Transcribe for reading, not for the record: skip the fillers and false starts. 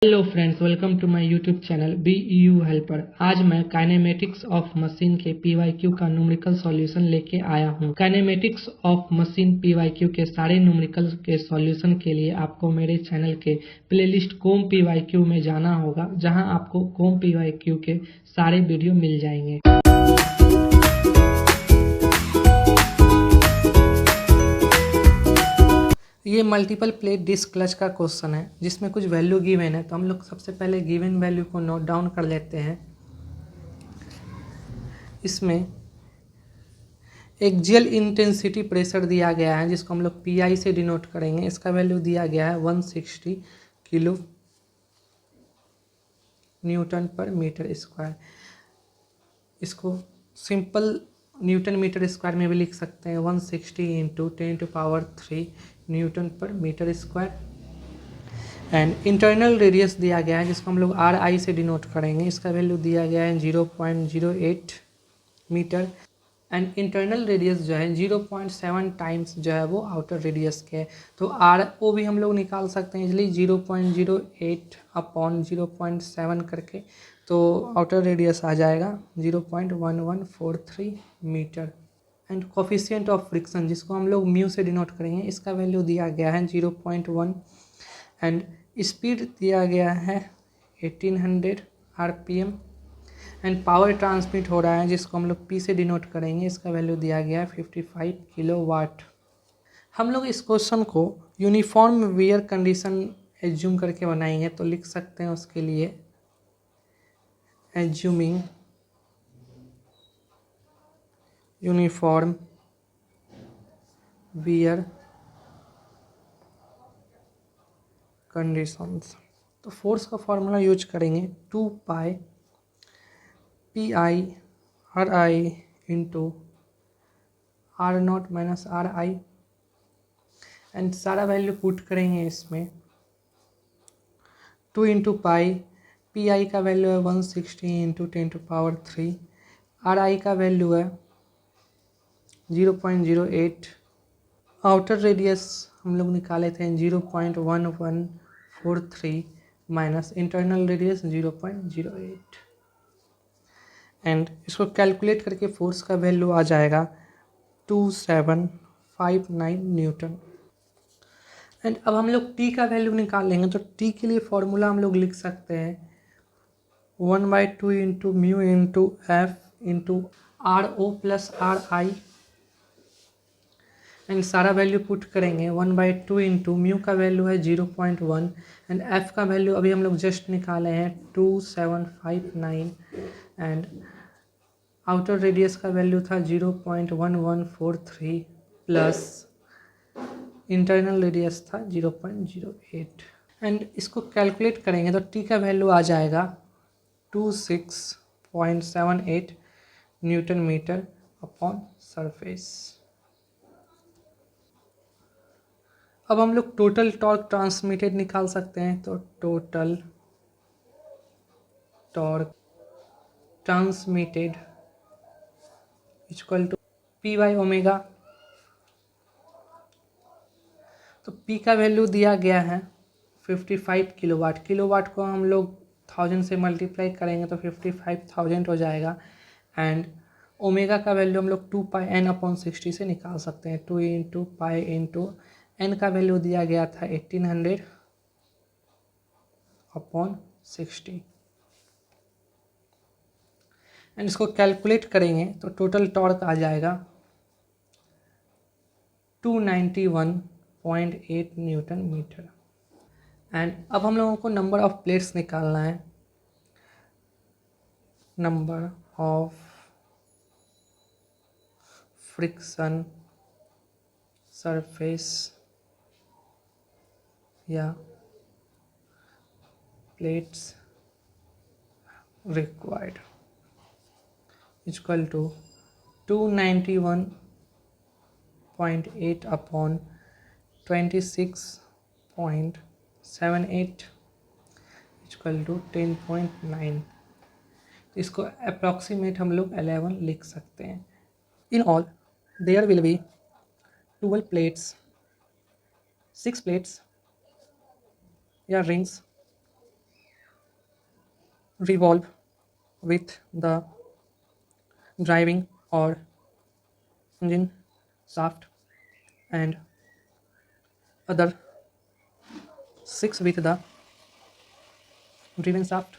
Hello friends, welcome to my YouTube channel BEU helper. आज मैं kinematics of machine के PYQ का numerical solution लेके आया हूँ। काइनेमेटिक्स ऑफ मशीन PYQ के सारे न्यूमेरिकल के सॉल्यूशन के लिए आपको मेरे चैनल के प्लेलिस्ट कोम PYQ में जाना होगा, जहां आपको कोम PYQ के सारे वीडियो मिल जाएंगे। ये मल्टीपल प्लेट डिस्क क्लच का क्वेश्चन है, जिसमें कुछ वैल्यू गिवन है। तो हम लोग सबसे पहले गिवन वैल्यू को नोट डाउन कर लेते हैं। इसमें एक्सियल इंटेंसिटी प्रेशर दिया गया है, जिसको हम लोग PI से डिनोट करेंगे। इसका वैल्यू दिया गया है 160 किलो न्यूटन पर मीटर स्क्वायर। इसको सिंपल न्यूटन मीटर स्क्वायर में भी लिख सकते हैं, 160 इंटू 10⁻³ न्यूटन पर metre square. And internal radius दिया गया है, जिसको हम लोग RI से डिनोट करेंगे। इसका वैल्यू दिया गया है 0.08 मीटर। एंड इंटरनल रेडियस जो है 0.7 टाइम्स जो है वो आउटर रेडियस के है। तो RO भी हम लोग निकाल सकते हैं इजली, 0.08 अपॉन 0.7 करके, तो आउटर रेडियस आ जाएगा 0.1143 metre. And coefficient of friction, जिसको हम लोग म्यू से डिनोट करेंगे, इसका वैल्यू दिया गया है 0.1। एंड स्पीड दिया गया है 1800 RPM। एंड पावर ट्रांसमिट हो रहा है, जिसको हम लोग P से डिनोट करेंगे। इसका वैल्यू दिया गया है 55 किलोवाट। हम लोग इस क्वेश्चन को यूनिफॉर्म वेयर कंडीशन एज्यूम करके बनाएंगे, तो लिख सकते हैं उसके लिए एज्यूमिंग यूनिफॉर्म वेयर कंडीशंस। तो फोर्स का फॉर्मूला यूज करेंगे 2 पाई PI RI into R0 minus RI। And सारा वैल्यू पुट करेंगे इसमें। 2 इंटू पाई, PI का वैल्यू है 160 इंटू 10⁻³ RI का वैल्यू है 0.08। आउटर रेडियस हम लोग निकाले थे 0.1143 माइनस इंटरनल रेडियस 0.08। एंड इसको कैलकुलेट करके फोर्स का वैल्यू आ जाएगा 2759 न्यूटन। एंड अब हम लोग T का वैल्यू निकाल लेंगे। तो T के लिए फॉर्मूला हम लोग लिख सकते हैं 1/2 into mu into F into RO plus RI। And सारा वैल्यू पुट करेंगे 1/2 इंटू म्यू का वैल्यू है 0.1 एंड F का वैल्यू अभी हम लोग जस्ट निकाले हैं 2759। एंड आउटर रेडियस का वैल्यू था 0.1143 प्लस इंटरनल रेडियस था 0.08। एंड इसको कैलकुलेट करेंगे तो T का वैल्यू आ जाएगा 26.78 न्यूटन मीटर अपॉन सरफेस। अब हम लोग टोटल टॉर्क ट्रांसमिटेड निकाल सकते हैं। तो total torque transmitted equal to P/ओमेगा। तो P का वैल्यू दिया गया है 55 किलोवाट। किलोवाट को हम लोग 1000 से मल्टीप्लाई करेंगे तो 55,000 हो जाएगा। एंड ओमेगा का वैल्यू हम लोग 2 पाई n अपॉन 60 से निकाल सकते हैं। 2 इंटू पाई इंटू n का वैल्यू दिया गया था 1800 अपॉन 60। एंड इसको कैलकुलेट करेंगे तो टोटल टॉर्क आ जाएगा 291.8 न्यूटन मीटर। एंड अब हम लोगों को नंबर ऑफ प्लेट्स निकालना है। नंबर ऑफ फ्रिक्शन सरफेस या plates required equal to 291.8 upon 26.78 equal to 10.9। इसको अप्रॉक्सीमेट हम लोग 11 लिख सकते हैं। In all there will be 12 plates, 6 plates या rings revolve with the driving or engine shaft, and other 6 with the driven shaft.